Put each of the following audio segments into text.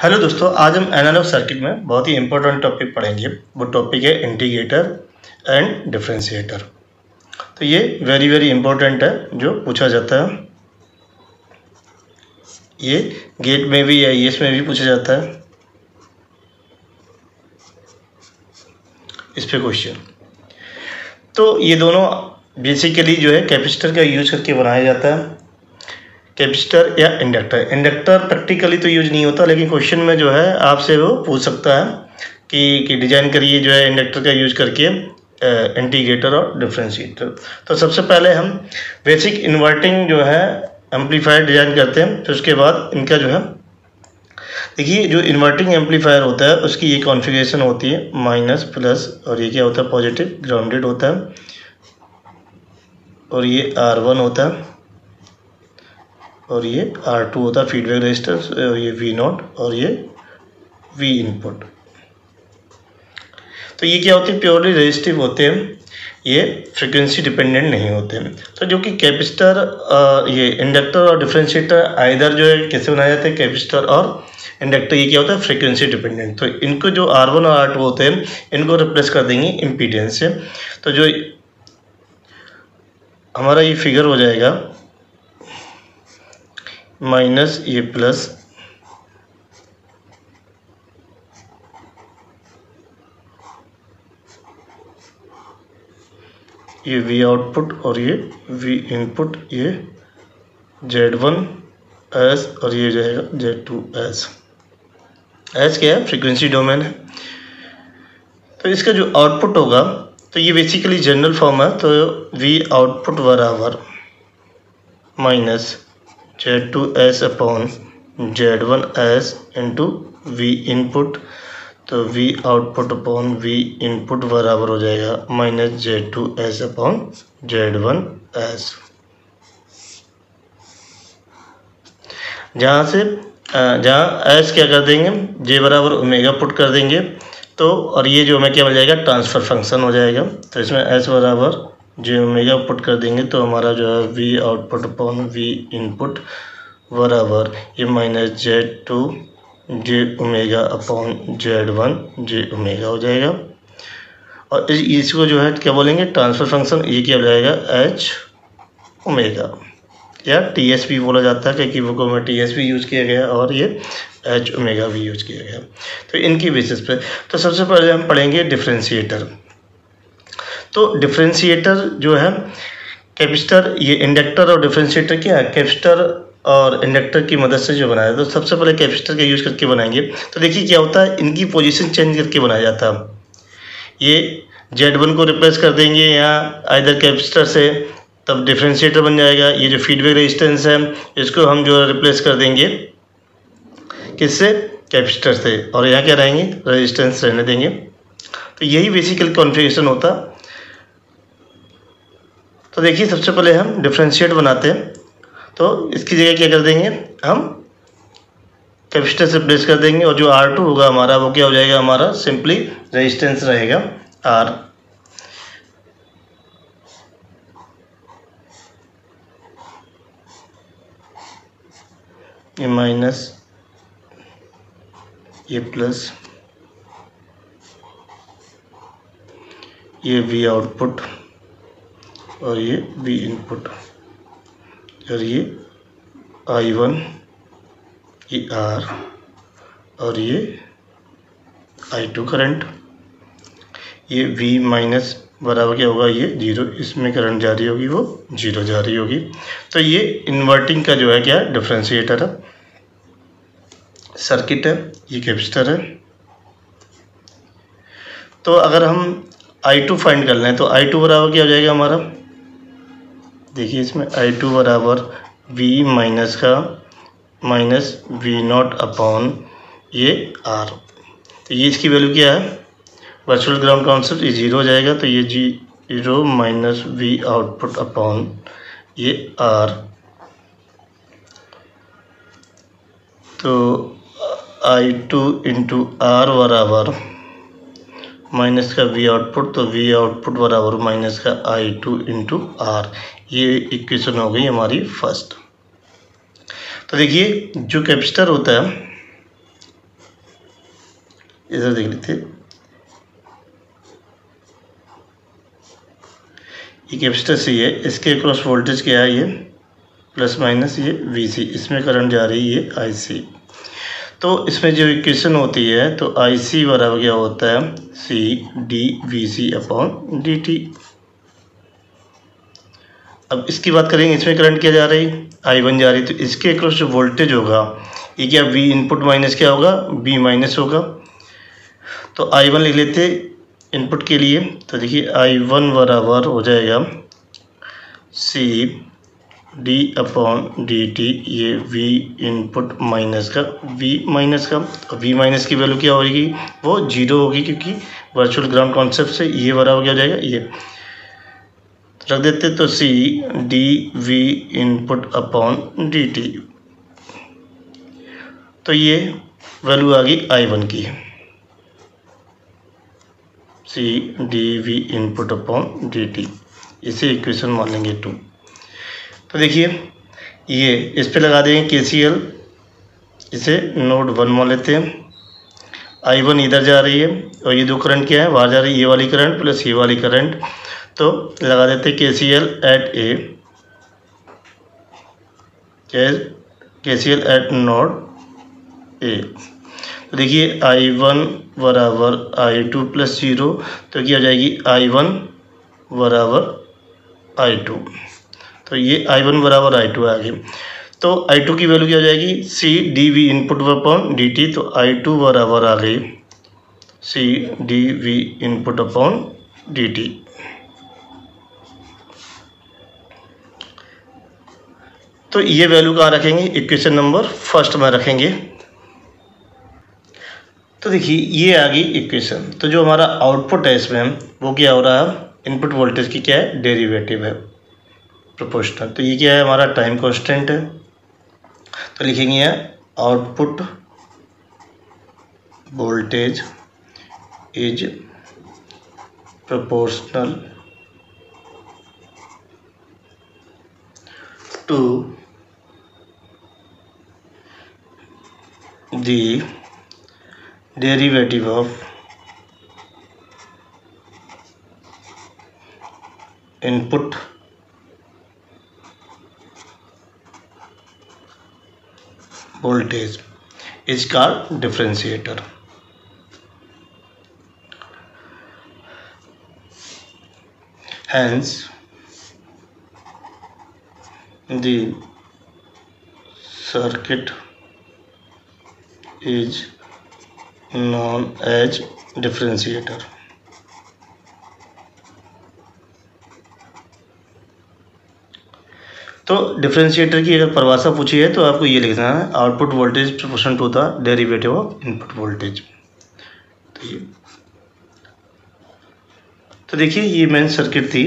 Hello दोस्तों, आज हम एनालॉग सर्किट में बहुत ही इंपॉर्टेंट टॉपिक पढ़ेंगे। वो टॉपिक है इंटीग्रेटर एंड डिफरेंशिएटर। तो ये वेरी इंपॉर्टेंट है, जो पूछा जाता है। ये गेट में भी या ईएस में भी पूछा जाता है इस पे क्वेश्चन। तो ये दोनों बेसिकली जो है कैपेसिटर का यूज करके बनाया जाता है, कैपेसिटर या इंडक्टर। इंडक्टर प्रैक्टिकली तो यूज नहीं होता, लेकिन क्वेश्चन में जो है आपसे वो पूछ सकता है कि डिजाइन करिए जो है इंडक्टर का यूज करके इंटीग्रेटर और डिफरेंशिएटर। तो सबसे पहले हम बेसिक इन्वर्टिंग जो है एम्पलीफायर डिजाइन करते हैं। फिर उसके बाद इनका जो है, देखिए जो इन्वर्टिंग एम्पलीफायर होता है उसकी ये कॉन्फ़िगरेशन होती है माइनस प्लस, और ये क्या होता है पॉजिटिव ग्राउंडेड होता है, और ये R1 होता है, और ये R2 होता है फीडबैक रेजिस्टेंस, और ये V0 और ये V इनपुट। तो ये क्या होते हैं, प्योरली रेजिस्टिव होते हैं, ये फ्रीक्वेंसी डिपेंडेंट नहीं होते हैं। तो जो कि कैपेसिटर, ये इंडक्टर और डिफरेंशिएटर आइदर जो है कैसे बनाए जाते हैं, कैपेसिटर और इंडक्टर ये क्या होता है फ्रीक्वेंसी डिपेंडेंट। तो इनको जो R1 और R2 होते हैं इनको रिप्लेस कर देंगे इम्पीडेंस से। तो जो हमारा ये फिगर हो जाएगा माइनस ये प्लस, ये V आउटपुट और ये V इनपुट, ये Z1S और ये जाएगा Z2S। S क्या है, फ्रीक्वेंसी डोमेन है। तो इसका जो आउटपुट होगा, तो ये बेसिकली जनरल फॉर्म है। तो V आउटपुट बराबर minus Z2S upon Z1S into V input. तो V output upon V input बराबर हो जाएगा माइनस Z2S अपॉन Z1S। जहाँ S क्या कर देंगे, J बराबर ओमेगा पुट कर देंगे। तो और ये जो हमें क्या मिल जाएगा, ट्रांसफ़र फंक्शन हो जाएगा। तो इसमें S बराबर J ओमेगा पुट कर देंगे, तो हमारा जो है V output upon V input बराबर ये minus Z2 J omega upon Z1 J omega हो जाएगा। और इसको जो है क्या बोलेंगे, ट्रांसफ़र फंक्शन, ये क्या हो जाएगा H ओमेगा, या TSP बोला जाता है, क्योंकि वो में TSP यूज़ किया गया और ये H ओमेगा भी यूज़ किया गया। तो इनकी बेसिस पे तो सबसे पहले हम पढ़ेंगे डिफरेंशिएटर। तो डिफरेंशिएटर जो है कैपेसिटर, ये इंडक्टर और डिफरेंशिएटर क्या है, कैपेसिटर और इंडक्टर की मदद से जो बनाया। तो सबसे पहले कैपेसिटर का यूज़ करके बनाएंगे। तो देखिए क्या होता है, इनकी पोजीशन चेंज करके बनाया जाता है। ये Z1 को रिप्लेस कर देंगे यहाँ आइदर कैपेसिटर से, तब डिफरेंशिएटर बन जाएगा। ये जो फीडबैक रेजिस्टेंस है इसको हम जो रिप्लेस कर देंगे किससे, कैपेसिटर से, और यहाँ क्या रहेंगे, रेजिस्टेंस रहने देंगे। तो यही बेसिकल कॉन्फ़िगरेशन होता। तो देखिए सबसे पहले हम डिफरेंशिएट बनाते हैं। तो इसकी जगह क्या कर देंगे, हम कैपेसिटर से रिप्लेस कर देंगे, और जो R2 होगा हमारा वो क्या हो जाएगा, हमारा सिंपली रेजिस्टेंस रहेगा R। ये माइनस ये प्लस, ये V आउटपुट और ये V इनपुट, और ये I1, ये R और ये I2 करंट, ये V माइनस बराबर क्या होगा, ये 0, इसमें करंट जा रही होगी वो 0 जा रही होगी। तो ये इन्वर्टिंग का जो है क्या है, डिफरेंशिएटर है, सर्किट है, ये कैपेसिटर है। तो अगर हम I2 फाइंड कर लें, तो I2 बराबर क्या हो जाएगा हमारा, देखिए इसमें I2 बराबर V माइनस का माइनस V0 अपॉन ये R। तो ये इसकी वैल्यू क्या है, वर्चुअल ग्राउंड कॉन्सेप्ट, ये 0 हो जाएगा। तो ये 0 माइनस V आउटपुट अपॉन ये R। तो I2 इंटू R बराबर माइनस का V आउटपुट, तो V आउटपुट बराबर माइनस का I2 इंटू R। ये इक्वेशन हो गई हमारी फर्स्ट। तो देखिए जो कैपेसिटर होता है इधर देख लेते, ये कैपेसिटर सी है, इसके क्रॉस वोल्टेज क्या है, ये प्लस माइनस ये VC, इसमें करंट जा रही है IC। तो इसमें जो इक्वेशन होती है तो IC बराबर क्या होता है, CdVC/dt। अब इसकी बात करेंगे, इसमें करंट क्या जा रही है, I1 जा रही, तो इसके अक्रॉस जो वोल्टेज होगा ये क्या V इनपुट माइनस क्या होगा, B माइनस होगा। तो I1 लिख लेते इनपुट के लिए, तो देखिए I1 बराबर हो जाएगा CdD/dt, ये V इनपुट माइनस का V माइनस का, V माइनस की वैल्यू क्या होगी, वो 0 होगी, क्योंकि वर्चुअल ग्राउंड कॉन्सेप्ट से ये बराबर क्या हो जाएगा, ये रख देते, तो CdV इनपुट/dt। तो ये वैल्यू आ गई I1 की, CdV इनपुट/dt, इसे इक्वेशन मान लेंगे 2। तो देखिए ये इस पे लगा देंगे KCL, इसे नोड 1 मान लेते हैं। I1 इधर जा रही है और ये दो करंट क्या है, बाहर जा रही है, ये वाली करंट प्लस ये वाली करंट, तो लगा देते KCL एट नोड A। तो देखिए I1 बराबर I2 प्लस 0, तो क्या हो जाएगी, I1 बराबर I2, तो ये I1 बराबर I2 आ गई। तो I2 की वैल्यू क्या हो जाएगी, CdV इनपुट/dt, तो I2 बराबर आ गई CdV इनपुट/dt। तो ये वैल्यू कहाँ रखेंगे, इक्वेशन नंबर फर्स्ट में रखेंगे। तो देखिए ये आ गई इक्वेशन। तो जो हमारा आउटपुट है इसमें वो क्या हो रहा है, इनपुट वोल्टेज की क्या है, डेरिवेटिव है, प्रोपोर्शनल। तो ये क्या है, हमारा टाइम कांस्टेंट है, तो लिखेंगे यहाँ output voltage is proportional to the derivative of input voltage is called differentiator. Hence the circuit is known as differentiator. तो डिफरेंशिएटर की अगर परिभाषा पूछी है तो आपको ये लिखना है, output voltage proportional to the derivative of input voltage. तो देखिए ये मेन सर्किट थी,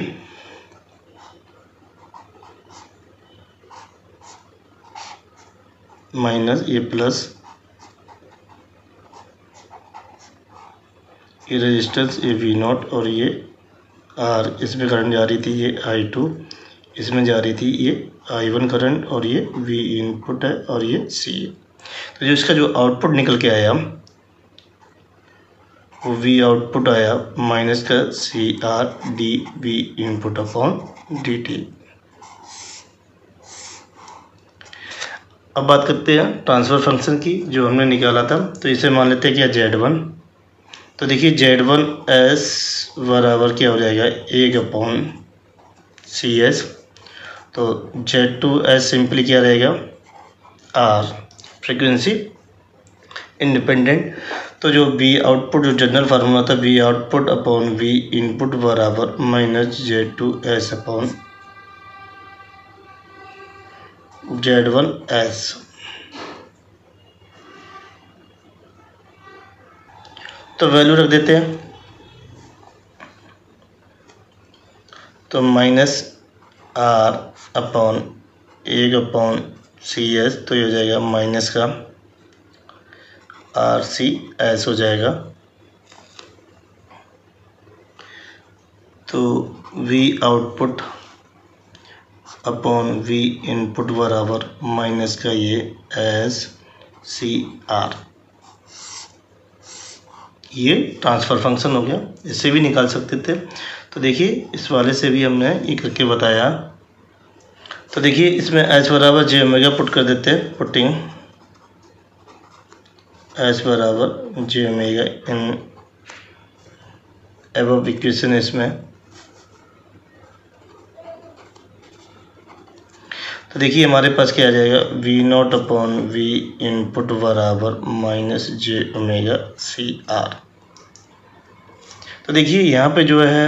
माइनस ये प्लस, ये रेजिस्टेंस ये V0 और ये R, इसमें करंट जा रही थी ये I2, इसमें जा रही थी ये I1 करंट, और ये V इनपुट है और ये C है। तो जो इसका जो आउटपुट निकल के आया वो V आउटपुट आया माइनस का CRdV इनपुट/dt। अब बात करते हैं ट्रांसफर फंक्शन की जो हमने निकाला था। तो इसे मान लेते हैं क्या, Z1। तो देखिए Z1S बराबर क्या हो जाएगा, 1/CS। तो Z2S सिंपली क्या रहेगा, R, फ्रीक्वेंसी इंडिपेंडेंट। तो जो V आउटपुट जो जनरल फार्मूला था, V आउटपुट/V इनपुट बराबर माइनस Z2S अपॉन Z1S। तो वैल्यू रख देते हैं, तो माइनस R अपॉन 1/CS, तो ये हो जाएगा माइनस का RCS हो जाएगा। तो V output upon V input बराबर माइनस का ये SCR। ये ट्रांसफ़र फंक्शन हो गया। इससे भी निकाल सकते थे। तो देखिए इस वाले से भी हमने ये करके बताया। तो देखिए इसमें एच बराबर जे ओमेगा पुट कर देते हैं। पुटिंग एच बराबर J omega in above equation इसमें। तो देखिए हमारे पास क्या आ जाएगा, V not upon V input बराबर minus J omega C R. तो देखिए यहाँ पे जो है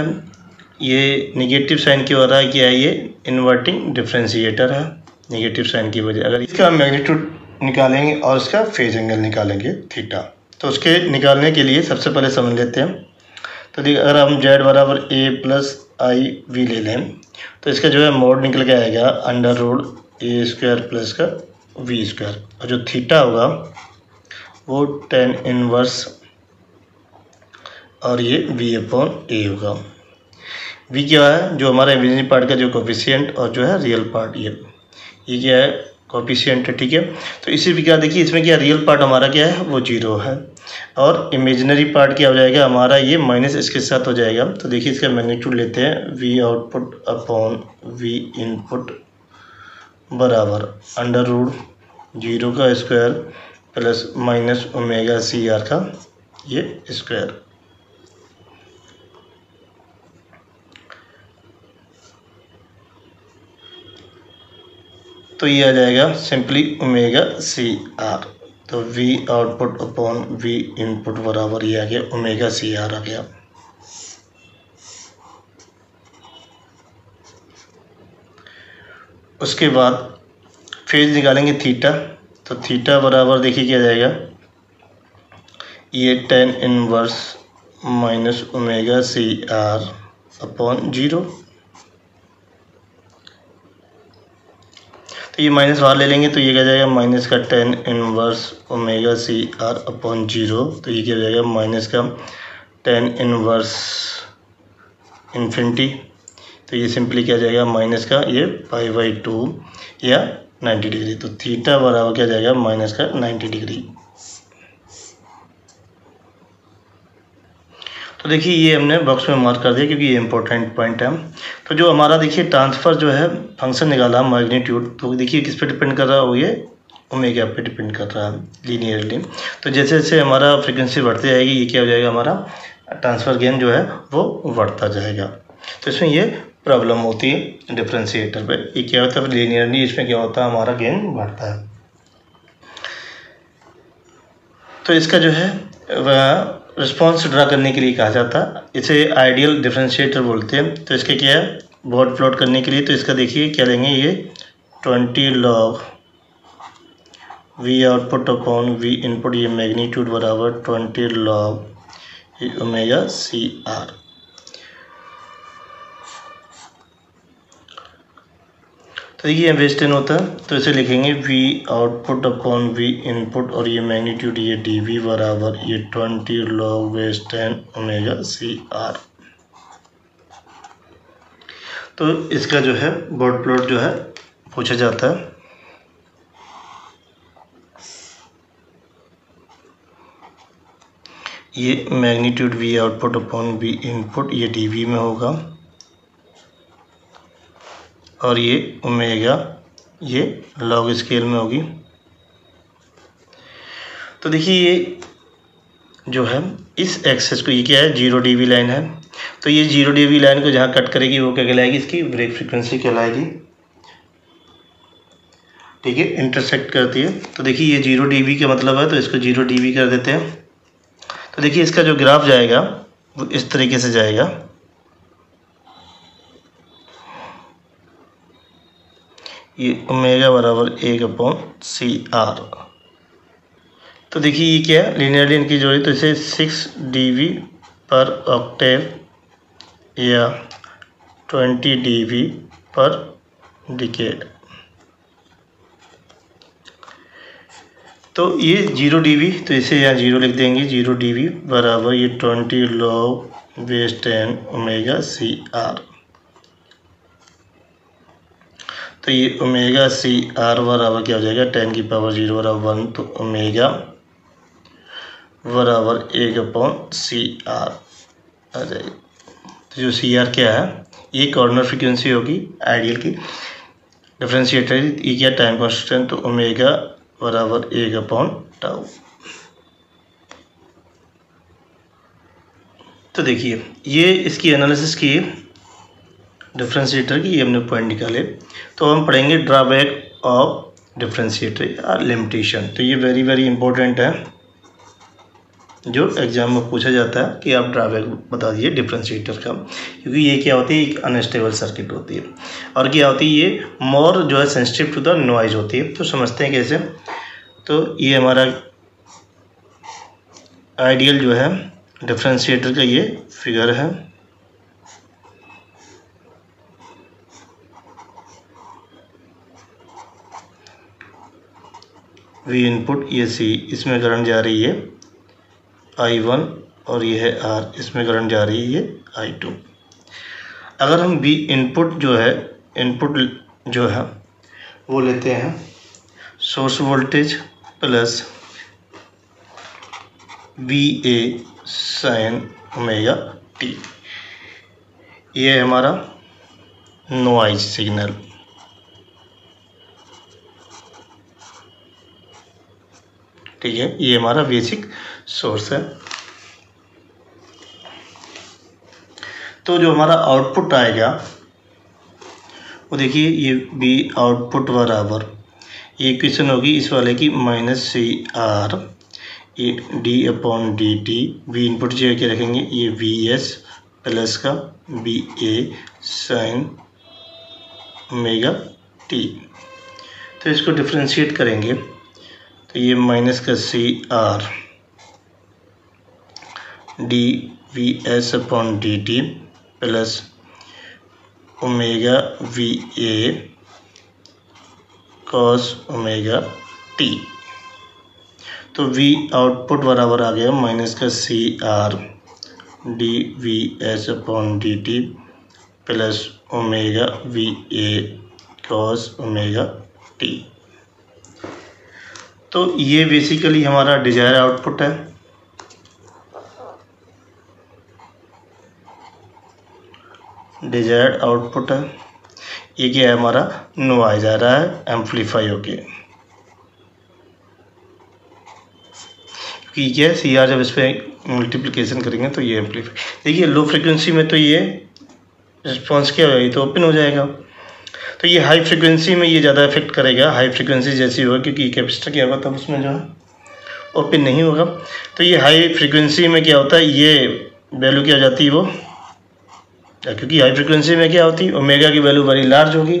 ये नेगेटिव साइन क्यों आ रहा है, क्या है ये इन्वर्टिंग डिफरेंशिएटर है। नेगेटिव साइन की वजह, अगर इसका मैग्नीट्यूड निकालेंगे और इसका फेज एंगल निकालेंगे थीटा, तो उसके निकालने के लिए सबसे पहले समझ लेते हैं। तो देखिए अगर हम z बराबर a प्लस आई वी ले लें तो इसका जो है मोड निकल के आएगा अंडर रूट ए स्क्वायर प्लस का वी स्क्वायर, और जो थीटा होगा वो tan इनवर्स और ये v अपॉन ए होगा। v क्या है, जो हमारा इमेजिनरी पार्ट का जो कोफिशिएंट और जो है रियल पार्ट, ये क्या है कोफिशिएंट है, ठीक है। तो इसी भी क्या देखिए इसमें क्या रियल पार्ट हमारा क्या है वो 0 है, और इमेजिनरी पार्ट क्या हो जाएगा हमारा ये माइनस इसके साथ हो जाएगा। तो देखिए इसका मैग्नीट्यूड लेते हैं, V output upon V input बराबर अंडर रूट 0 का square plus minus omega C R का ये स्क्वायर। तो ये आ जाएगा सिंपली ओमेगा सी आर। तो v output upon v input बराबर ये आ गया ओमेगा सी आर आ गया। उसके बाद फेज निकालेंगे थीटा। तो थीटा बराबर देखिए क्या जाएगा, ये tan inverse minus omega C R upon 0। तो ये माइनस बाहर ले लेंगे तो ये क्या जाएगा माइनस का tan inverse omega C R upon 0। तो ये क्या हो जाएगा माइनस का tan इनवर्स इन्फिनिटी। तो ये सिंपली क्या जाएगा माइनस का ये π/2 या 90 डिग्री। तो थीटा बराबर क्या जाएगा माइनस का 90 डिग्री। तो देखिए ये हमने बॉक्स में मार्क कर दिया क्योंकि ये इंपॉर्टेंट पॉइंट है। तो जो हमारा देखिए ट्रांसफ़र जो है फंक्शन निकाला मैग्नीट्यूड, तो देखिए किस पे डिपेंड कर रहा है, वो ये ओमेगा पे डिपेंड कर रहा है लीनियरली। तो जैसे जैसे हमारा फ्रिक्वेंसी बढ़ती जाएगी ये क्या हो जाएगा हमारा ट्रांसफ़र गेन जो है वो बढ़ता जाएगा। तो इसमें ये प्रॉब्लम होती है डिफ्रेंशिएटर पे, ये क्या होता है लीनियरली, इसमें क्या होता है हमारा गेन बढ़ता है। तो इसका जो है वह रिस्पॉन्स ड्रा करने के लिए कहा जाता है, इसे आइडियल डिफरेंशिएटर बोलते हैं। तो इसके क्या है बॉड प्लॉट करने के लिए, तो इसका देखिए क्या लेंगे ये 20 log we output upon V input, ये मैग्नीट्यूड बराबर 20 log ओमेगा सी आर। तो देखिए बेस 10 होता है, तो इसे लिखेंगे we output upon V input, और ये मैग्नीट्यूड ये डी वी बराबर ये 20 log base 10 omega C R. तो इसका जो है बॉड प्लॉट जो है पूछा जाता है। ये magnitude V output upon V input ये डी वी में होगा, और ये ओमेगा ये लॉग स्केल में होगी। तो देखिए ये जो है इस एक्सेस को, ये क्या है 0 dB लाइन है, तो ये 0 dB लाइन को जहाँ कट करेगी वो क्या कहलाएगी, इसकी ब्रेक फ्रीक्वेंसी कहलाएगी, ठीक है, इंटरसेक्ट करती है। तो देखिए ये 0 dB का मतलब है, तो इसको 0 dB कर देते हैं। तो देखिए इसका जो ग्राफ जाएगा वो इस तरीके से जाएगा, ये ओमेगा बराबर 1/CR। तो देखिए ये क्या है लीनियरली इनकी जोड़ी, तो इसे 6 dB पर ऑक्टेव या 20 dB पर डिकेड। तो ये 0 dB, तो इसे यहाँ 0 लिख देंगे, 0 dB बराबर ये 20 log बेस 10 ओमेगा CR। तो ये ओमेगा CR बराबर क्या हो जाएगा 10 की पावर 0 बराबर 1, तो ओमेगा बराबर 1/CR आ जाएगी। तो जो CR क्या है, ये कॉर्नर फ्रीक्वेंसी होगी आइडियल की, डिफरेंशिएटर ये क्या टाइम कांस्टेंट, तो ओमेगा बराबर 1/τ। तो देखिए ये इसकी एनालिसिस की डिफरेंशिएटर की, ये हमने पॉइंट निकाले। तो हम पढ़ेंगे ड्रॉबैक ऑफ डिफरेंशिएटर या लिमिटेशन। तो ये वेरी वेरी इंपॉर्टेंट है, जो एग्जाम में पूछा जाता है कि आप ड्रॉबैक बता दीजिए डिफरेंशिएटर का, क्योंकि ये क्या होती है, एक अनस्टेबल सर्किट होती है और क्या होती है, ये मोर जो है सेंसिटिव टू द नॉइज होती है। तो समझते हैं कैसे। तो ये हमारा आइडियल जो है डिफरेंशिएटर का ये फिगर है। वी इनपुट ये सी, इसमें करंट जा रही है I1 और ये है R, इसमें करंट जा रही है I2। अगर हम V इनपुट जो है, इनपुट जो है वो लेते हैं source voltage plus VA sin omega t, ये है हमारा नॉइज सिग्नल। ठीक है, ये हमारा बेसिक सोर्स है। तो जो हमारा आउटपुट आएगा वो देखिए, ये बी आउटपुट बराबर, ये इक्वेशन होगी इस वाले की -CR ये d/dt। वी इनपुट जो क्या रखेंगे, ये VS प्लस का VA sin ओमेगा t। तो इसको डिफ्रेंशिएट करेंगे तो ये माइनस का CR dVS/dt plus omega VA cos omega t। तो V आउटपुट बराबर आ गया माइनस का CR dVS/dt plus omega VA cos omega t। तो ये बेसिकली हमारा डिजायर आउटपुट है। डिजायर्ड आउटपुट है, ये क्या है, हमारा नॉइज आ रहा है एम्पलीफाई होके, क्योंकि क्या है CR जब इस पर मल्टीप्लिकेशन करेंगे तो ये एम्पलीफाई। देखिए लो फ्रिक्वेंसी में तो ये रिस्पॉन्स क्या होगा, ये तो ओपन हो जाएगा। तो ये हाई फ्रिक्वेंसी में ये ज़्यादा इफेक्ट करेगा, हाई फ्रिक्वेंसी जैसी होगा, क्योंकि कैपेसिटर क्या होगा तब उसमें जो है ओपन नहीं होगा। तो ये हाई फ्रिक्वेंसी में क्या होता है, ये वैल्यू क्या हो जाती है वो, क्योंकि हाई फ्रिक्वेंसी में क्या होती है, ओमेगा की वैल्यू बड़ी लार्ज होगी।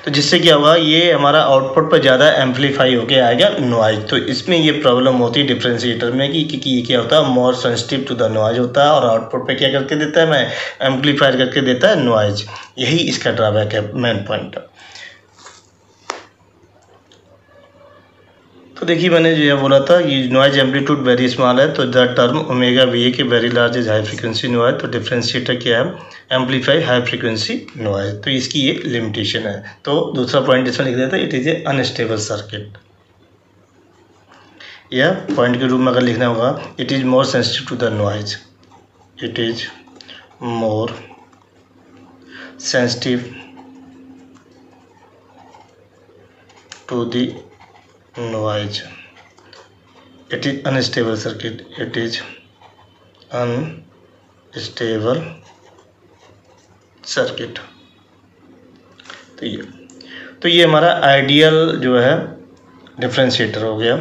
तो जिससे क्या होगा, ये हमारा आउटपुट पर ज़्यादा एम्पलीफाई होके आएगा नॉइज। तो इसमें ये प्रॉब्लम होती है डिफरेंशिएटर में कि क्योंकि ये क्या होता है, more sensitive to the noise होता है और आउटपुट पे क्या करके देता है, मैं एम्पलीफायर करके देता है नॉइज। यही इसका ड्रॉबैक है, मेन पॉइंट। तो देखिए मैंने जो बोला था, ये नॉइज एम्पलीट्यूड वेरी स्मॉल है, तो द टर्म ओमेगा VA के very large is high frequency noise. तो डिफरेंशिएटर क्या है, एम्पलीफाई हाई फ्रिक्वेंसी नॉइज। तो इसकी ये लिमिटेशन है। तो दूसरा पॉइंट इसमें लिख देता है, it is a unstable circuit, या पॉइंट के रूप में अगर लिखना होगा, it is more sensitive to the noise, it is more sensitive to the noise, it is unstable circuit, it is unstable circuit। तो ये हमारा आइडियल जो है डिफरेंशिएटर हो गया।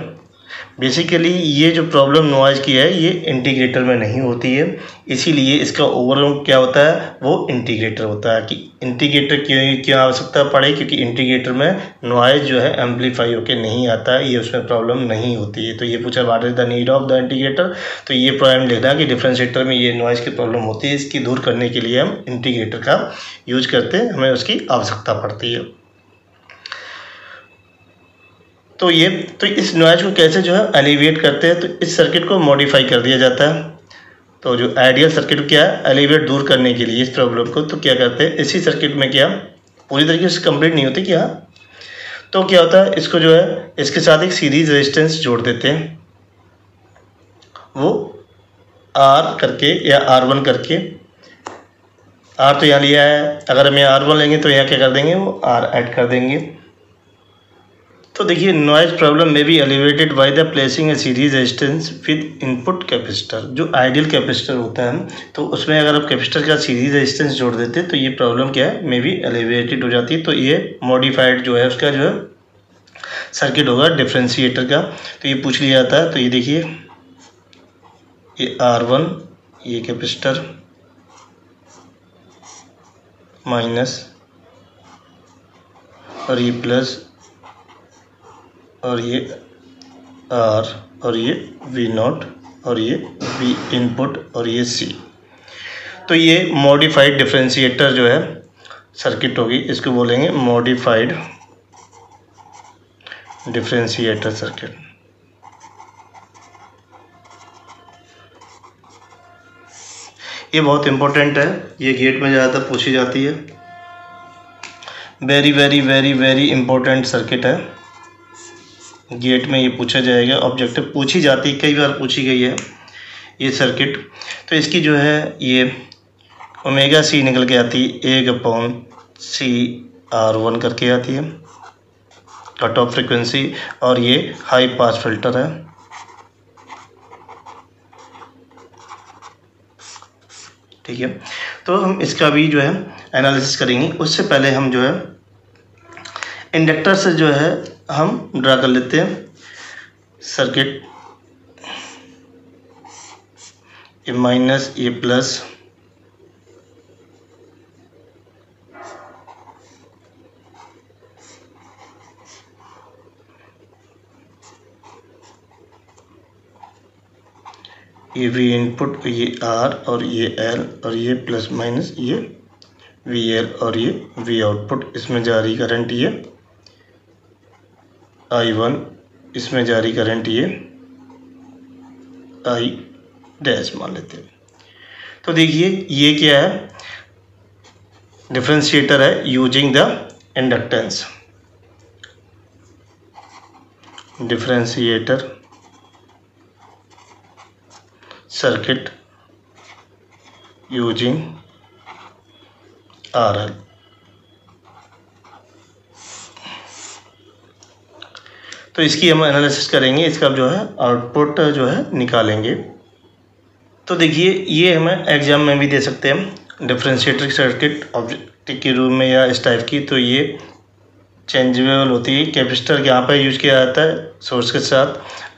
बेसिकली ये जो प्रॉब्लम नॉइज की है, ये इंटीग्रेटर में नहीं होती है, इसीलिए इसका ओवरऑल क्या होता है, वो इंटीग्रेटर होता है। कि इंटीग्रेटर क्यों आवश्यकता पड़े, क्योंकि इंटीग्रेटर में नॉइज जो है एम्पलीफाई होकर नहीं आता है, ये उसमें प्रॉब्लम नहीं होती है। तो ये पूछा what is the need of the integrator, तो ये प्रॉब्लम लिखना कि डिफरेंशिएटर में ये नॉइज की प्रॉब्लम होती है, इसकी दूर करने के लिए हम इंटीग्रेटर का यूज करते हैं, हमें उसकी आवश्यकता पड़ती है। तो इस नॉइज को कैसे जो है एलिवेट करते हैं, तो इस सर्किट को मॉडिफाई कर दिया जाता है। तो जो आइडियल सर्किट क्या है, एलिवेट दूर करने के लिए इस प्रॉब्लम को, तो क्या करते हैं, इसी सर्किट में क्या पूरी तरीके से कंप्लीट नहीं होती क्या, तो क्या होता है, इसको जो है इसके साथ एक सीरीज रेजिस्टेंस जोड़ देते हैं। वो R करके या R1 करके, R तो यहाँ लिया है, अगर हम यहाँ R1 लेंगे तो यहाँ क्या कर देंगे, वो R ऐड कर देंगे। तो देखिए नॉइज प्रॉब्लम में be elevated by the placing a series resistance with input capacitor. जो आइडियल कैपेसिटर होता है तो उसमें अगर आप कैपेसिटर का सीरीज रेजिस्टेंस जोड़ देते तो ये प्रॉब्लम क्या है, मे बी एलिवेटेड हो जाती है। तो ये मॉडिफाइड जो है उसका जो है सर्किट होगा डिफरेंशिएटर का, तो ये पूछ लिया जाता है। तो ये देखिए ये R1 ये कैपेसिटर माइनस और ये प्लस और ये R और ये V0 और ये V इनपुट और ये C। तो ये मॉडिफाइड डिफरेंशिएटर जो है सर्किट होगी, इसको बोलेंगे मॉडिफाइड डिफरेंशिएटर सर्किट। ये बहुत इम्पोर्टेंट है, ये गेट में ज़्यादातर पूछी जाती है, very very very very important circuit है, गेट में ये पूछा जाएगा, ऑब्जेक्टिव पूछी जाती है, कई बार पूछी गई है ये सर्किट। तो इसकी जो है ये ओमेगा C निकल के आती है 1/C/R1 करके आती है कट ऑफ फ्रिक्वेंसी, और ये हाई पास फिल्टर है। ठीक है, तो हम इसका भी जो है एनालिसिस करेंगे। उससे पहले हम जो है इंडक्टर से जो है हम ड्रा कर लेते हैं सर्किट, ये माइनस ये प्लस, ये V इनपुट, ये R और ये L और ये प्लस माइनस ये VL और ये V आउटपुट, इसमें जारी करंट ये I1, इसमें जारी करंट ये I डैश मान लेते हैं। तो देखिए ये क्या है, डिफरेंशिएटर है using the inductance, differentiator circuit using RL। तो इसकी हम एनालिसिस करेंगे, इसका जो है आउटपुट जो है निकालेंगे। तो देखिए ये हमें एग्जाम में भी दे सकते हैं, डिफरेंशिएटर सर्किट ऑब्जेक्टिव के रूप में या इस टाइप की। तो ये चेंजेबल होती है, कैपेसिटर यहाँ पर यूज किया जाता है सोर्स के साथ,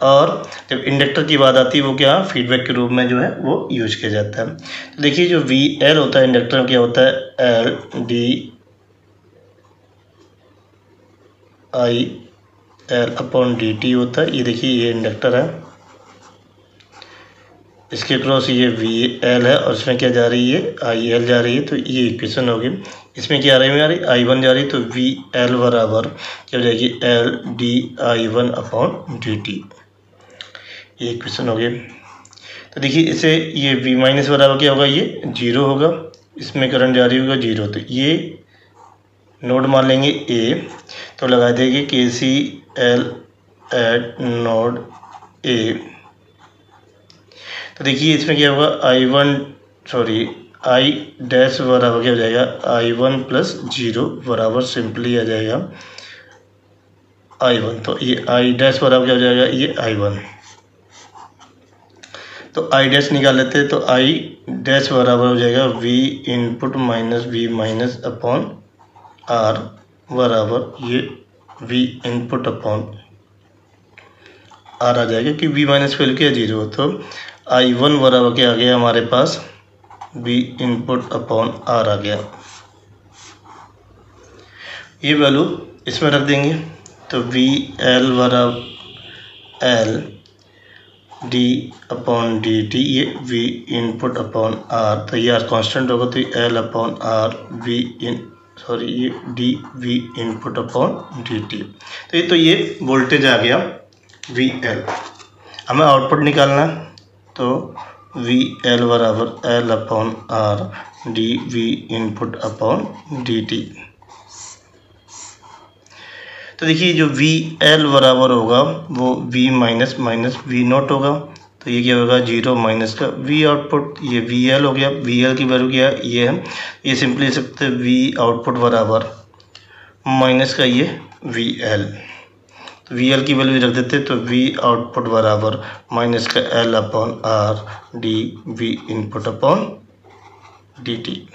और जब इंडक्टर की बात आती है वो क्या फीडबैक के रूप में जो है वो यूज किया जाता है। तो देखिए जो VL होता है इंडक्टर में क्या होता है, LdIL/dt होता है। ये देखिए ये इंडक्टर है, इसके क्रॉस ये VL है और इसमें क्या जा रही है, IL जा रही है। तो ये इक्वेशन होगी, इसमें क्या आ रही है हमारी I1 जा रही है, तो VL बराबर क्या हो जाएगी, LdI1/dt, ये इक्वेशन हो गई। तो देखिए इसे ये V माइनस बराबर क्या होगा, ये 0 होगा, इसमें करंट जारी होगा 0। तो ये नोड मान लेंगे A, तो लगा देंगे KCL एट नोड A। तो देखिए इसमें क्या होगा, I डैश बराबर क्या हो जाएगा, I1 + 0 बराबर सिंपली आ जाएगा I1। तो ये I डैश बराबर क्या हो जाएगा, ये I1। तो I डैश निकाल लेते हैं, तो I डैश बराबर हो जाएगा V input minus V minus upon R बराबर ये V इनपुट अपॉन R आ जाएगा, कि V माइनस वैल्यू क्या 0। तो I1 बराबर क्या आ गया हमारे पास, V इनपुट अपॉन R आ गया। ये वैल्यू इसमें रख देंगे, तो VL बराबर LdI/dt, ये V इनपुट अपॉन R, तो ये R कांस्टेंट होगा, तो L/R ये dV इनपुट अपॉन dt। तो ये वोल्टेज आ गया VL। हमें आउटपुट निकालना है, तो VL बराबर L/R dV input upon dt। तो देखिए जो VL बराबर होगा वो V माइनस V0 होगा, तो तो ये क्या होगा 0 माइनस का वी आउटपुट, ये वी एल हो गया। वी एल की वैल्यू क्या है, ये है, ये सिंपली सकते वी आउटपुट बराबर माइनस का ये वी एल। तो वी एल की वैल्यू रख देते तो वी आउटपुट बराबर माइनस का L upon R D we input upon D T.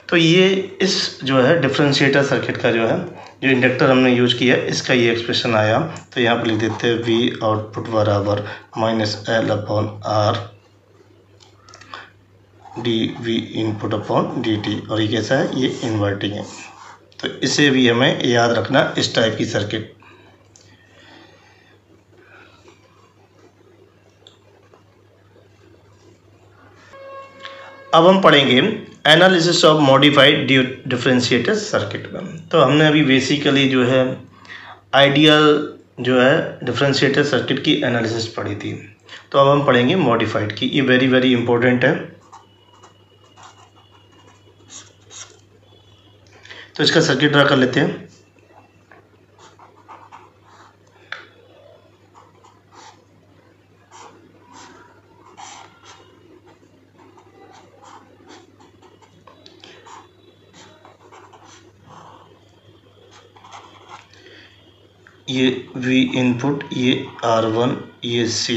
तो ये इस जो है डिफरेंशिएटर सर्किट का जो है जो इंडक्टर हमने यूज किया इसका ये एक्सप्रेशन आया। तो यहाँ पर लिख देते हैं वी आउटपुट बराबर minus L upon R D we input upon D T. और ये कैसा है, ये इन्वर्टिंग है। तो इसे भी हमें याद रखना, इस टाइप की सर्किट। अब हम पढ़ेंगे analysis of modified differentiator circuit में। तो हमने अभी बेसिकली जो है आइडियल जो है डिफरेंशिएटर सर्किट की एनालिसिस पढ़ी थी। तो अब हम पढ़ेंगे मॉडिफाइड की। ये वेरी वेरी इंपॉर्टेंट है। तो इसका सर्किट ड्रा कर लेते हैं। ये V इनपुट, ये R1, ये C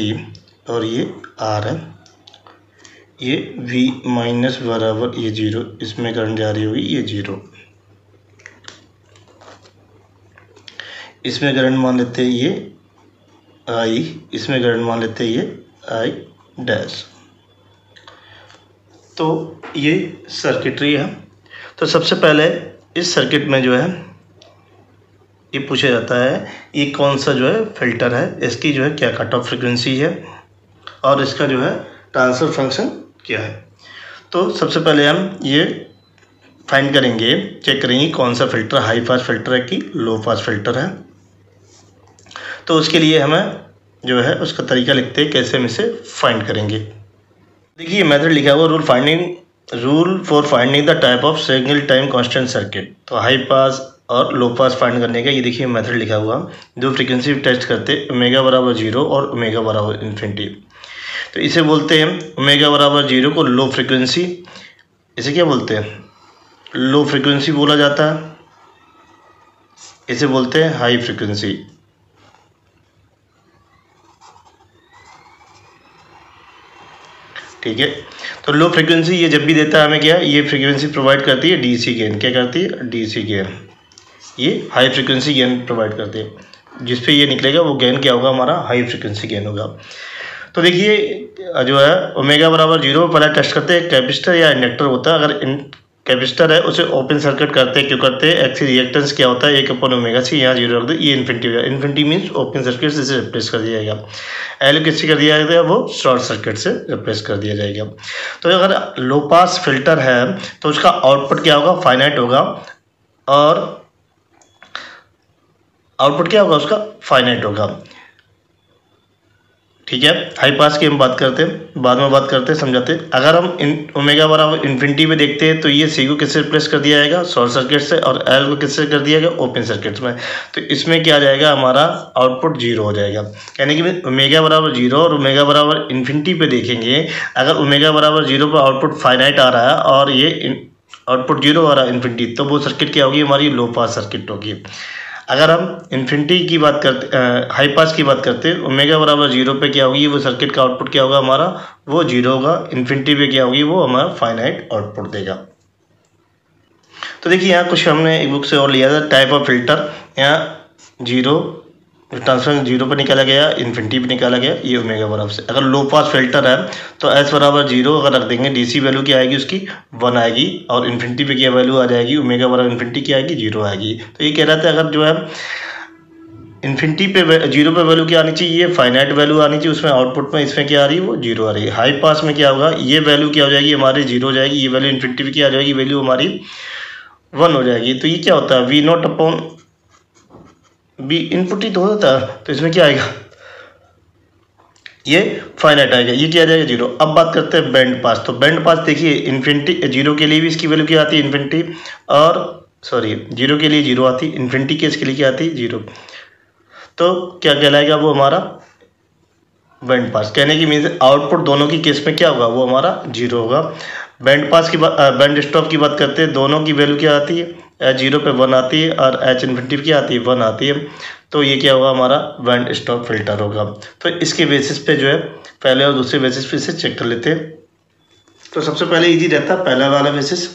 और ये R है। ये V माइनस बराबर ये 0, इसमें करंट जा रही होगी ये 0। इसमें करंट मान लेते हैं ये I, इसमें करंट मान लेते हैं ये I डैश। तो ये सर्किटरी है। तो सबसे पहले इस सर्किट में जो है ये पूछा जाता है ये कौन सा जो है फिल्टर है, इसकी जो है क्या कट ऑफ फ्रिक्वेंसी है और इसका जो है ट्रांसफर फंक्शन क्या है। तो सबसे पहले हम ये फाइंड करेंगे, चेक करेंगे कौन सा फिल्टर हाई पास फिल्टर है कि लो पास फिल्टर है। तो उसके लिए हमें जो है उसका तरीका लिखते हैं कैसे हम इसे फाइंड करेंगे। देखिए मेथड लिखा हुआ rule for finding the type of single time constant circuit. तो हाई पास और लो पास फाइंड करने का ये देखिए मेथड लिखा हुआ। दो फ्रीक्वेंसी टेस्ट करते ओमेगा बराबर 0 और ओमेगा बराबर इन्फिनिटी। तो इसे बोलते हैं ओमेगा बराबर 0 को लो फ्रीक्वेंसी, इसे क्या बोलते हैं, लो फ्रीक्वेंसी बोला जाता है। इसे बोलते हैं हाई फ्रीक्वेंसी। ठीक है। तो लो फ्रीक्वेंसी ये जब भी देता है हमें क्या है, ये फ्रीक्वेंसी प्रोवाइड करती है डीसी गेन। क्या करती है, डीसी गेन। ये हाई फ्रीक्वेंसी गेन प्रोवाइड करते हैं, जिस पे ये निकलेगा वो गेन क्या होगा, हमारा हाई फ्रीक्वेंसी गेन होगा। तो देखिए जो है ओमेगा बराबर 0 पहला टेस्ट करते हैं कैपेसिटर या इंडक्टर होता है। अगर कैपेसिटर है उसे ओपन सर्किट करते हैं, क्यों करते हैं, एक्सी रिएक्टेंस क्या होता है 1/ओमेगा c, यहाँ 0 रख दो, ये इन्फिनिटी हो जाएगा। इन्फिनिटी मीन्स ओपन सर्किट से इसे रिप्लेस कर दिया जाएगा। एल किससे कर दिया जाएगा, वो शॉर्ट सर्किट से रिप्लेस कर दिया जाएगा। तो अगर लो पास फिल्टर है तो उसका आउटपुट क्या होगा, फाइनाइट होगा। और आउटपुट क्या होगा उसका, फाइनाइट होगा। ठीक है। हाई पास की हम बात करते हैं, बाद में बात करते हैं, समझाते हैं। अगर हम ओमेगा बराबर इन्फिनिटी पे देखते हैं तो ये सी को किससे रिप्लेस कर दिया जाएगा, शॉर्ट सर्किट से, और एल को किससे कर दिया जाएगा, ओपन सर्किट में। तो इसमें क्या आ जाएगा, हमारा आउटपुट 0 हो जाएगा। यानी कि ओमेगा बराबर 0 और ओमेगा बराबर इन्फिनिटी पे देखेंगे, अगर ओमेगा बराबर 0 पर आउटपुट फाइनाइट आ रहा है और ये आउटपुट 0 आ रहा है इन्फिनिटी, तो वो सर्किट क्या होगी, हमारी लो पास सर्किट होगी। अगर हम इन्फिनिटी की बात करते, हाई पास की बात करते हैं, ओमेगा बराबर 0 पे क्या होगी, वो सर्किट का आउटपुट क्या होगा, हमारा वो 0 होगा। इन्फिनिटी पे क्या होगी, वो हमारा फाइनाइट आउटपुट देगा। तो देखिए यहाँ कुछ हमने एक बुक से और लिया था, टाइप ऑफ फिल्टर। यहाँ 0 ट्रांसफर 0 पर निकाला गया, इन्फिनिटी पे निकाला गया, ये ओमेगा बराबर से। अगर लो पास फिल्टर है तो एस बराबर 0 अगर रख देंगे, डीसी वैल्यू क्या आएगी उसकी 1 आएगी, और इन्फिनिटी पे क्या वैल्यू आ जाएगी, ओमेगा बराबर इन्फिनिटी क्या आएगी, 0 आएगी। तो ये कह रहा था अगर जो है इन्फिनिटी पे 0 पे वैल्यू क्या आनी चाहिए, ये फाइनाइट वैल्यू आनी चाहिए उसमें, आउटपुट में इसमें क्या आ रही है, वो 0 आ रही है। हाई पास में क्या होगा, ये वैल्यू क्या हो जाएगी, हमारी 0 हो जाएगी, ये वैल्यू इन्फिनिटी पे क्या आ जाएगी, वैल्यू हमारी 1 हो जाएगी। तो ये क्या होता है, V not upon B input ही तो होता है, तो इसमें क्या आएगा, ये फाइनाइट आएगा, ये क्या आ जाएगा, 0। अब बात करते हैं बैंड पास। तो बैंड पास देखिए इन्फिनिटी 0 के लिए भी इसकी वैल्यू क्या आती है, इन्फिनिटी, और सॉरी 0 के लिए 0 आती, इन्फिनिटी केस के लिए क्या आती, 0। तो क्या कहलाएगा वो हमारा बैंड पास। कहने की मीन्स आउटपुट दोनों की केस में क्या होगा, वो हमारा 0 होगा। बैंड पास की बात, बैंड स्टॉप की बात करते हैं, दोनों की वैल्यू क्या आती है, एच 0 पे 1 आती है और एच इन्फिनिटी क्या आती है, 1 आती है। तो ये क्या होगा, हमारा बैंड स्टॉप फिल्टर होगा। तो इसके बेसिस पे जो है पहले और दूसरे बेसिस पे इसे चेक कर लेते हैं। तो सबसे पहले इजी रहता है पहला वाला बेसिस।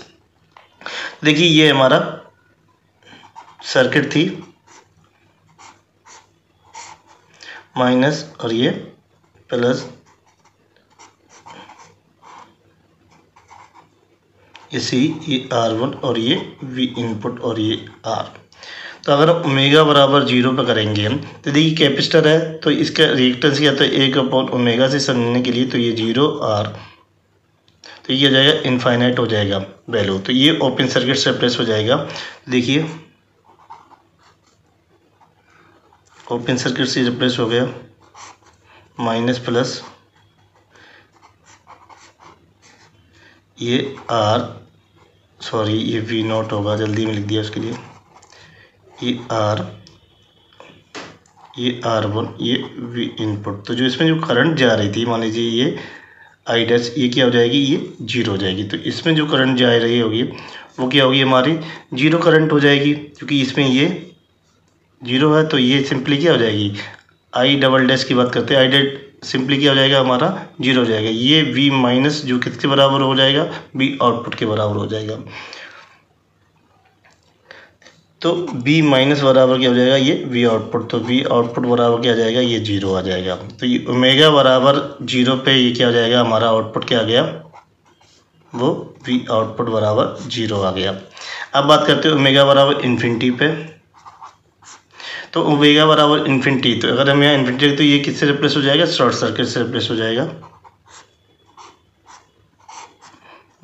देखिए ये हमारा सर्किट थी माइनस और ये प्लस, ये सी, ये R1 और ये V इनपुट और ये R। तो अगर ओमेगा बराबर 0 पर करेंगे हम, तो देखिए कैपेसिटर है तो इसका रिएक्टेंस क्या, तो 1/ओमेगा से समझने के लिए तो ये 0 R, तो ये हो जाएगा इनफाइनाइट हो जाएगा वैल्यू। तो ये ओपन सर्किट से रिप्लेस हो जाएगा। देखिए ओपन सर्किट से रिप्लेस हो गया, माइनस प्लस ये R, सॉरी ये V नॉट होगा, जल्दी में लिख दिया उसके लिए, ये R, ये R1, ये V इनपुट। तो जो इसमें जो करंट जा रही थी, मान लीजिए ये I डैश, ये क्या हो जाएगी, ये 0 हो जाएगी। तो इसमें जो करंट जा रही होगी वो क्या होगी, हमारी 0 करंट हो जाएगी, क्योंकि इसमें ये 0 है। तो ये सिंपली क्या हो जाएगी, I डबल डैश की बात करते हैं, I डैश सिंपली क्या हो जाएगा, हमारा 0 हो जाएगा। ये V माइनस जो किसके बराबर हो जाएगा, V आउटपुट के बराबर हो जाएगा। तो V माइनस बराबर क्या हो जाएगा, ये V आउटपुट। तो V आउटपुट बराबर क्या आ जाएगा, ये 0 आ जाएगा। तो ये ओमेगा बराबर 0 पे ये क्या हो जाएगा, हमारा आउटपुट क्या आ गया, वो V आउटपुट बराबर 0 आ गया। अब बात करते हैं ओमेगा बराबर इन्फिनिटी पे। तो ओमेगा बराबर इन्फिनिटी, तो अगर हम यहाँ इन्फिनिटी, तो ये किससे रिप्लेस हो जाएगा, शॉर्ट सर्किट से रिप्लेस हो जाएगा,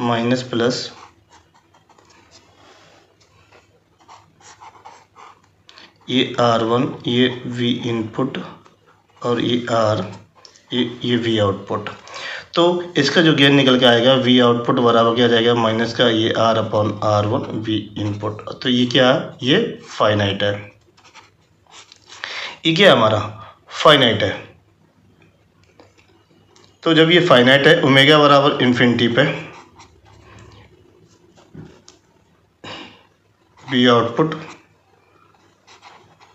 माइनस प्लस ये R1, ये V इनपुट और ये R, ये V आउटपुट। तो इसका जो गेन निकल के आएगा, V आउटपुट बराबर क्या जाएगा, माइनस का ये R/R1 V इनपुट। तो ये क्या है, ये फाइनाइट है, ये क्या हमारा फाइनाइट है। तो जब ये फाइनाइट है, ओमेगा बराबर इन्फिनिटी पे V आउटपुट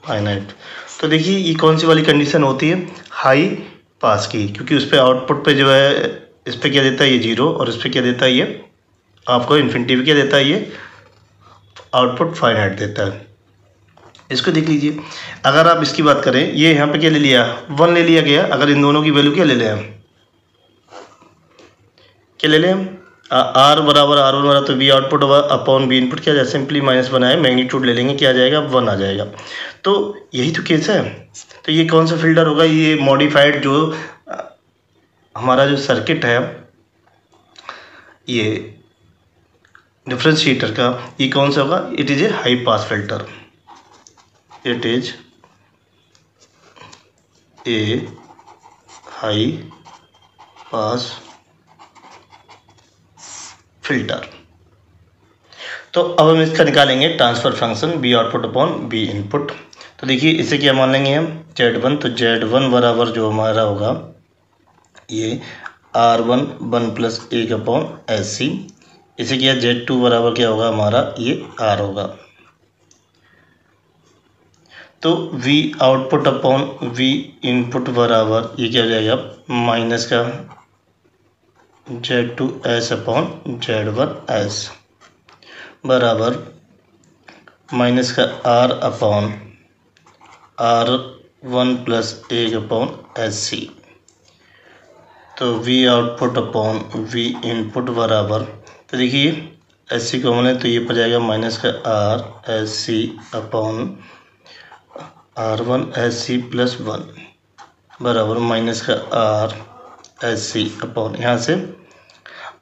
फाइनाइट। तो देखिए ये कौन सी वाली कंडीशन होती है, हाई पास की, क्योंकि उस पर आउटपुट पे जो है, इस पर क्या देता है, ये 0, और इस पर क्या देता है, ये आपको इन्फिनिटी पे क्या देता है, ये आउटपुट फाइनाइट देता है। इसको देख लीजिए, अगर आप इसकी बात करें, ये यहाँ पे क्या ले लिया, 1 ले लिया गया। अगर इन दोनों की वैल्यू क्या ले लें हम, क्या ले लें हम, R बराबर R1 बराबर, तो V output upon V input क्या जाए, सिंपली माइनस बनाए, मैग्नीट्यूड ले लेंगे, क्या आ जाएगा, 1 आ जाएगा। तो यही तो केस है। तो ये कौन सा फिल्टर होगा, ये मॉडिफाइड जो हमारा जो सर्किट है, ये डिफरेंशिएटर का, ये कौन सा होगा, it is a high pass filter, it is A high pass filter. तो अब हम इसका निकालेंगे transfer function V output upon V input. तो देखिए इसे क्या मान लेंगे हम, Z1। तो Z1 बराबर जो हमारा होगा, ये R1 1 प्लस 1/SC। इसे क्या, Z2 बराबर क्या होगा हमारा, ये R होगा। तो V output upon V input बराबर ये क्या हो जाएगा, माइनस का Z2S अपॉन Z1S बराबर माइनस का R upon R1 plus 1/SC। तो V output upon V input बराबर, तो देखिए SC कॉमन है, तो ये पड़ जाएगा माइनस का RSC अपॉन R1SC प्लस 1 बराबर माइनस का RSC अपॉन, यहाँ से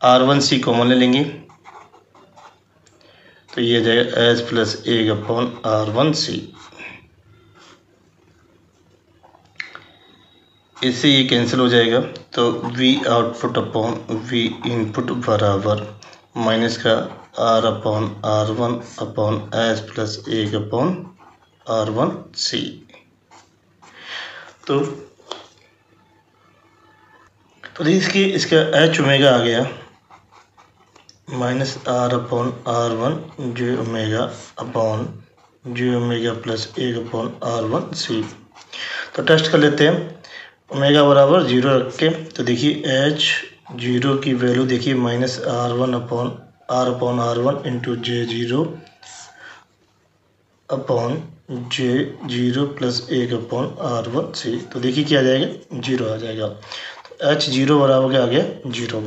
R1C कॉमन ले लेंगे, तो ये जाएगा S प्लस 1/R1C। इससे ये कैंसिल हो जाएगा। तो V output upon V input बराबर माइनस का R upon R1 upon S plus 1 upon R1C। तो देखिए इसका H ओमेगा आ गया minus R upon R1 j omega upon जे ओमेगा प्लस 1 अपॉन R1C। तो टेस्ट कर लेते हैं। ओमेगा बराबर 0 रख के तो देखिए H0 की वैल्यू देखिए minus R1 upon R1 into J0 upon J0 plus 1 upon R1C। तो देखिए क्या आ जाएगा, 0 आ जाएगा। तो H0 बराबर क्या आ गया, 0।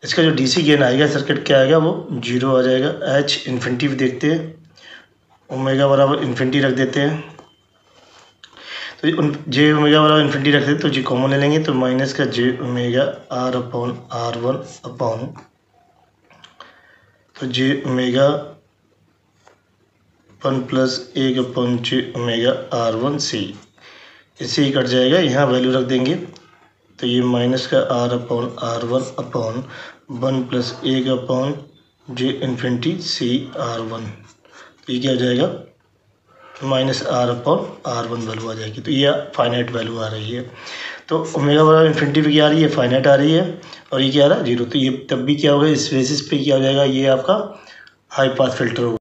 इसका जो DC गेन आएगा सर्किट क्या आएगा, वो 0 आ जाएगा। H इन्फिनिटी भी देखते हैं, ओमेगा बराबर इन्फिनिटी रख देते हैं। तो जे ओमेगा बराबर इन्फिनिटी रख देते तो जी कॉमन ले लेंगे तो माइनस का J omega R upon R1 upon तो जे ओमेगा 1 प्लस 1 अपॉन जे ओमेगा R1C। इससे ही कट जाएगा, यहाँ वैल्यू रख देंगे तो ये माइनस का R upon R1 upon 1 plus 1 upon J infinity C R1। तो ये क्या हो जाएगा, minus R upon R1 value आ जाएगी। तो ये फाइनाइट वैल्यू आ रही है। तो ओमेगा बराबर इन्फिनिटी पे क्या आ रही है, फाइनाइट आ रही है। और ये क्या आ रहा है, 0। तो ये तब भी क्या होगा, इस बेसिस पे क्या हो जाएगा, ये आपका हाई पास फिल्टर होगा।